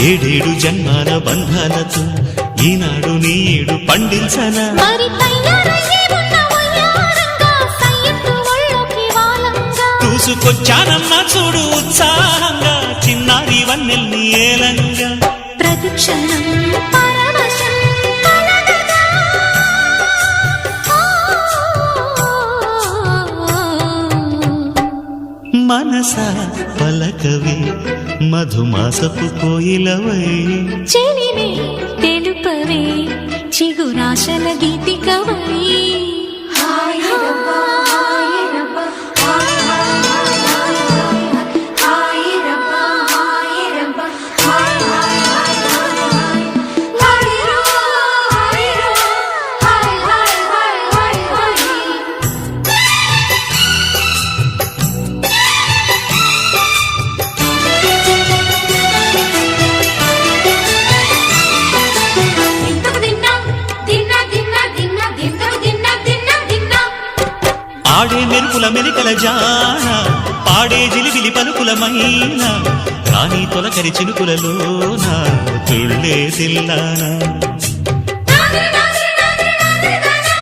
ఏడేడు జన్మాల బంధాలతో ఈనాడు నీడు పండించనా మరి తయారయ్యే ఉన్న వయ్యారంగా సయ్యత్తు ఒళ్ళోకి వాలంగా చూసుకొచ్చానమ్మా చూడు ఉత్సాహంగా చిన్నారి వన్నెల్ని ఏలంగా ప్రతిక్షణం పరవశం కలగగా. మనసా పలకవే మధుమాసపు కోయిలవై చెలిమే తెలుపవే చిగురాశల గీతికవై. ఆడే మెరుపుల మెరికల జాన పాడే జిలిబిలి పలుకులమైన రాణి తొలకరి చినుకులలోన తుళ్ళే తిల్లానా